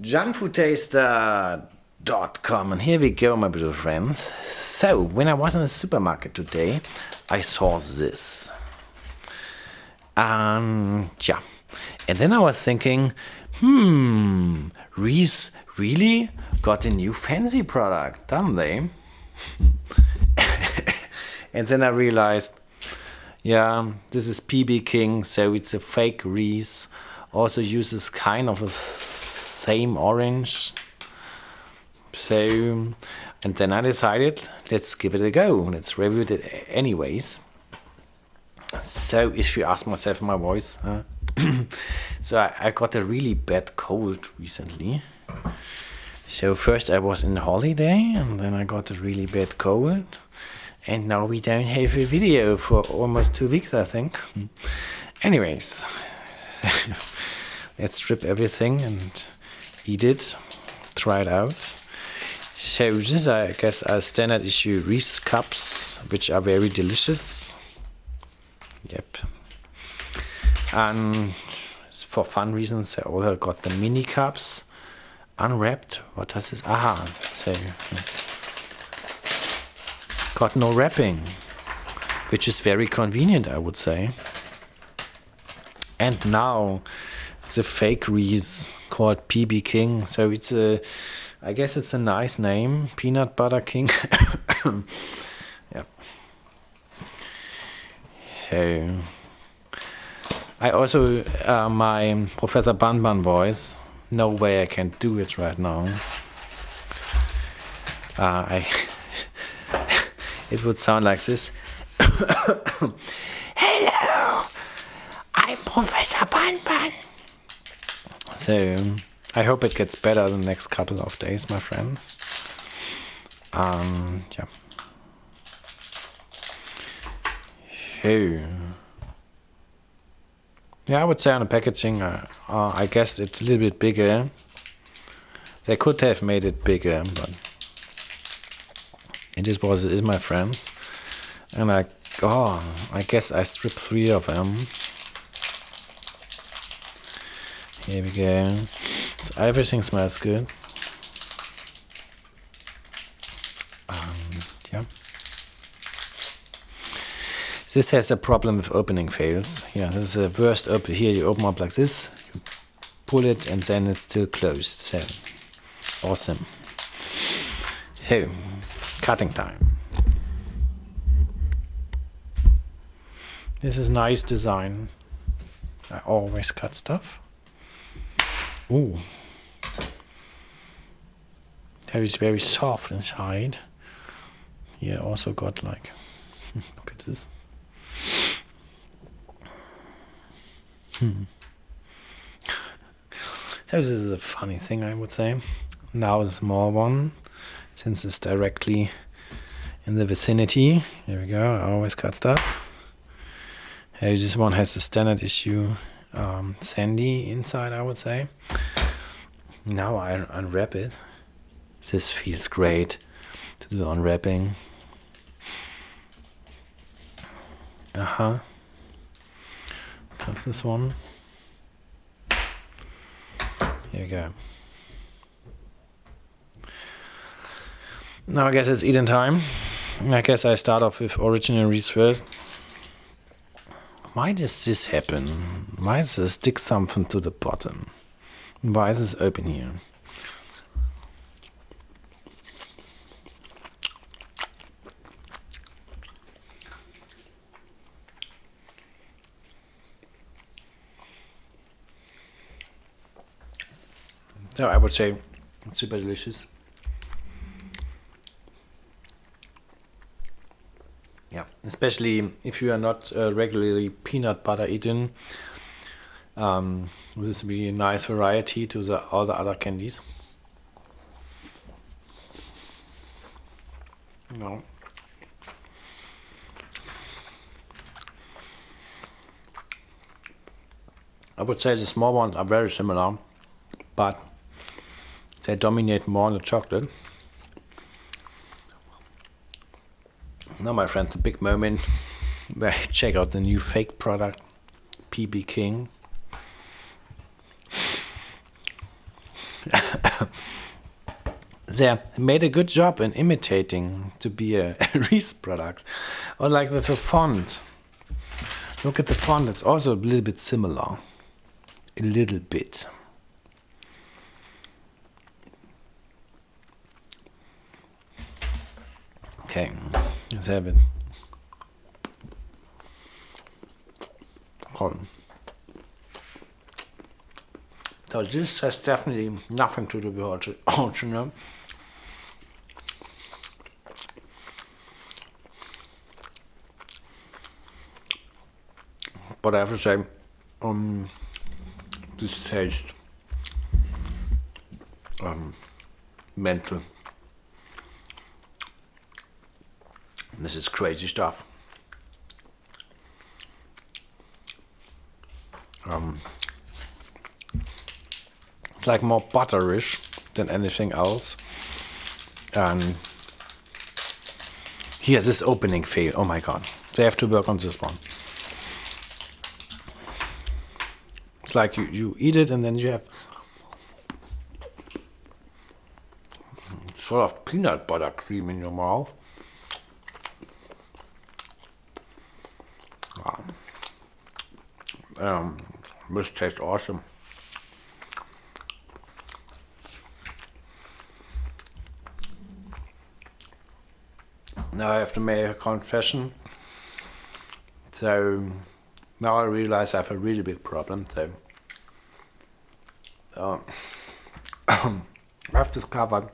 Junkfoodtaster.com, and here we go, my beautiful friends. So, when I was in the supermarket today, I saw this. And then I was thinking, Reese really got a new fancy product, don't they? And then I realized, this is pbKing, so it's a fake Reese. Also uses kind of the same orange. So, and then I decided, let's give it a go. Let's review it anyways. So, if you ask myself my voice, so I got a really bad cold recently. So first I was in holiday, and then I got a really bad cold. And now we don't have a video for almost 2 weeks, I think. Anyways, let's strip everything and eat it, try it out. So this, I guess, are standard issue Reese cups, which are very delicious. Yep. And for fun reasons, I also got the mini cups unwrapped. What does this? Aha, so got no wrapping, which is very convenient, I would say. And now the fake Reese called pbKing. So it's I guess it's a nice name, Peanut Butter King. Yeah. So I also my Professor Banban voice. No way I can do it right now. It would sound like this. Hello, I'm Professor Banban. So I hope it gets better the next couple of days, my friends. Yeah. So, yeah, I would say on the packaging, I guess it's a little bit bigger. They could have made it bigger, but it is what it is, my friends. And I guess I stripped 3 of them. Here we go. So everything smells good. Yeah. This has a problem with opening fails. Yeah, this is the worst open. Here you open up like this, you pull it, and then it's still closed. So awesome. So cutting time. This is nice design. I always cut stuff. Ooh. That is very soft inside. Here also got like, look at this. So this is a funny thing, I would say. Now the small one, since it's directly in the vicinity. Here we go, I always cut stuff. Hey, this one has a standard issue sandy inside, I would say. Now I unwrap it. This feels great to do unwrapping. That's this one. Here we go. Now I guess it's eating time. I guess I start off with original Reese first. Why does this happen? Why does it stick something to the bottom? Why is this open here? So I would say it's super delicious. Yeah, especially if you are not regularly peanut butter eating. This is really a nice variety to all the other candies. No. I would say the small ones are very similar, but they dominate more on the chocolate. Now, my friends, the big moment where I check out the new fake product, pbKing. they made a good job in imitating to be a Reese product. Or like with the font. Look at the font, it's also a little bit similar. A little bit. Okay, let's have it. Cool. So this has definitely nothing to do with the original. But I have to say, this tastes mental. This is crazy stuff. It's like more butterish than anything else. And here's this opening fail. Oh my god. They have to work on this one. It's like you eat it and then you have sort of peanut butter cream in your mouth. This tastes awesome. Now I have to make a confession. So now I realize I have a really big problem. So I've discovered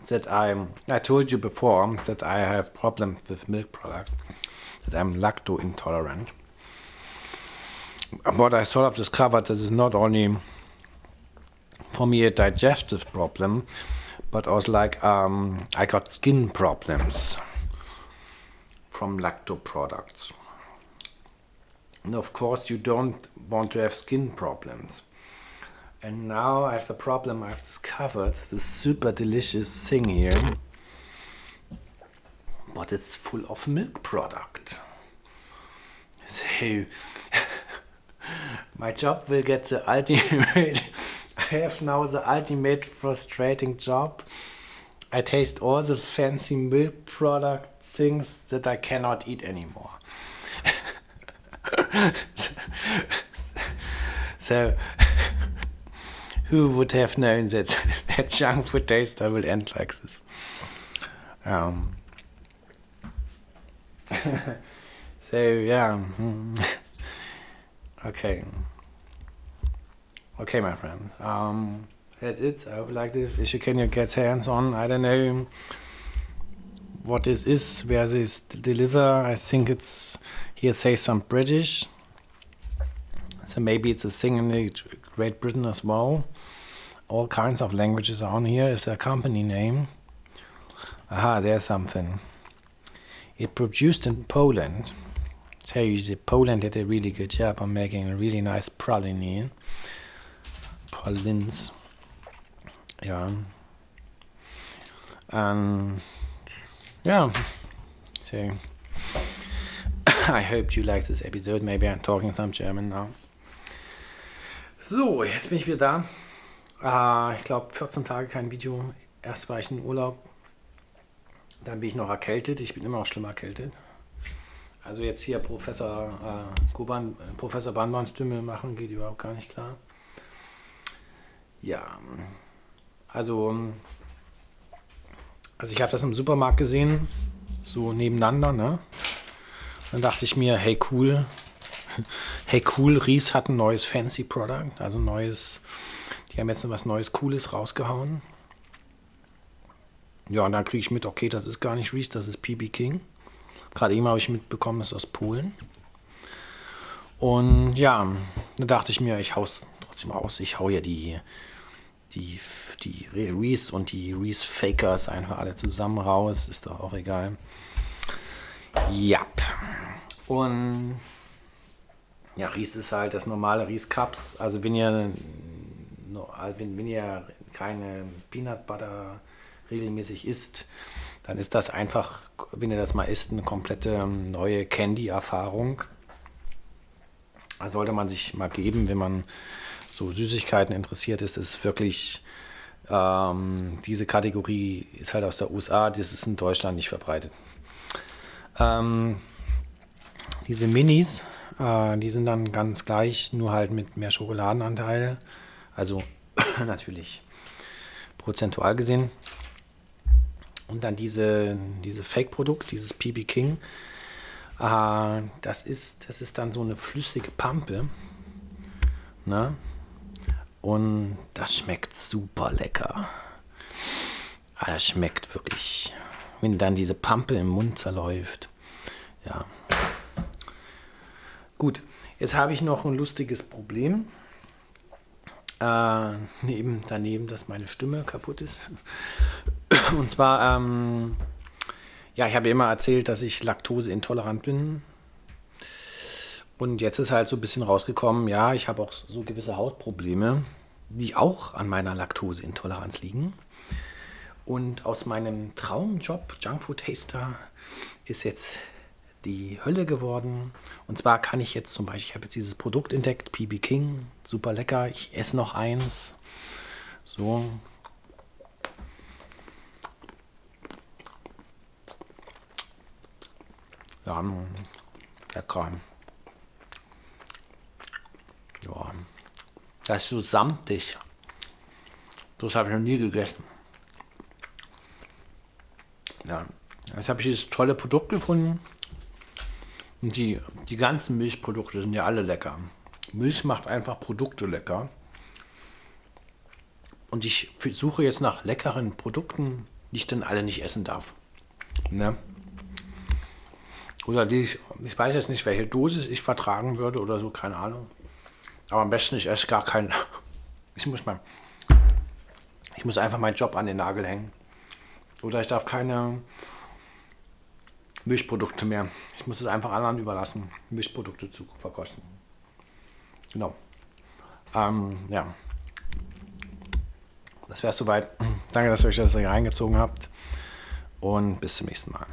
that I told you before that I have problems with milk products, that I'm lactose intolerant. But I sort of discovered that it's not only for me a digestive problem, but also like I got skin problems from lactose products. And of course you don't want to have skin problems. And now I have the problem I've discovered this super delicious thing here, but it's full of milk product. So my job will get the ultimate. I have now the ultimate frustrating job. I taste all the fancy milk product things that I cannot eat anymore. So who would have known that that junk food taster will end like this? So yeah. Okay, my friend. That's it. I would like this. If you can get hands on, I don't know what this is, where this deliver. I think it's here says some British. So maybe it's a thing in Great Britain as well. All kinds of languages are on here. Is a company name. Aha, there's something. It produced in Poland. Hey, Poland did a really good job on making a really nice praline. Pralines. Yeah. Yeah. So I hope you like this episode. Maybe I'm talking some German now. So, jetzt bin ich wieder da. Ich glaube 14 Tage kein Video. Erst war ich in Urlaub. Dann bin ich noch erkältet. Ich bin immer noch schlimm erkältet. Also jetzt hier Professor Banbans Stimme machen, geht überhaupt gar nicht klar. Ja, also ich habe das im Supermarkt gesehen, so nebeneinander, ne? Dann dachte ich mir, hey cool, Reese hat ein neues Fancy Product, also die haben jetzt was Neues Cooles rausgehauen. Ja, und dann kriege ich mit, okay, das ist gar nicht Reese, das ist pbKing. Gerade eben habe ich mitbekommen, es ist aus Polen. Und ja, da dachte ich mir, ich hau es trotzdem aus. Ich hau ja die Reese und die Reese Fakers einfach alle zusammen raus. Ist doch auch egal. Ja. Und ja, Reese ist halt das normale Reese Cups. Also wenn ihr keine Peanut Butter regelmäßig isst, dann ist das einfach, wenn ihr das mal isst, eine komplette neue Candy-Erfahrung. Da sollte man sich mal geben, wenn man so Süßigkeiten interessiert ist. Es ist wirklich Diese Kategorie ist halt aus der USA, das ist in Deutschland nicht verbreitet. Diese Minis, die sind dann ganz gleich, nur halt mit mehr Schokoladenanteil. Also natürlich prozentual gesehen. Und dann diese Fake-Produkt, dieses pbKing, das ist dann so eine flüssige Pampe. Ne? Und das schmeckt super lecker. Das schmeckt wirklich, wenn dann diese Pampe im Mund zerläuft. Ja. Gut, jetzt habe ich noch ein lustiges Problem. Daneben, dass meine Stimme kaputt ist. Und zwar, ja, ich habe immer erzählt, dass ich laktoseintolerant bin. Und jetzt ist halt so ein bisschen rausgekommen, ja, ich habe auch so gewisse Hautprobleme, die auch an meiner Laktoseintoleranz liegen. Und aus meinem Traumjob, Junkfood Taster, ist jetzt die Hölle geworden. Und zwar kann ich jetzt zum Beispiel, ich habe jetzt dieses Produkt entdeckt, pbKing, super lecker. Ich esse noch eins. So. Ja, lecker. Ja, das ist so samtig. Das habe ich noch nie gegessen. Ja, jetzt habe ich dieses tolle Produkt gefunden. Und die ganzen Milchprodukte sind ja alle lecker. Milch macht einfach Produkte lecker. Und ich suche jetzt nach leckeren Produkten, die ich dann alle nicht essen darf. Ne? Oder ich weiß jetzt nicht, welche Dosis ich vertragen würde oder so, keine Ahnung. Aber am besten, ich esse gar keinen. Ich muss einfach meinen Job an den Nagel hängen. Oder ich darf keine Milchprodukte mehr. Ich muss es einfach anderen überlassen, Milchprodukte zu verkosten. Genau. Ja. Das wäre es soweit. Danke, dass ihr euch das hier reingezogen habt. Und bis zum nächsten Mal.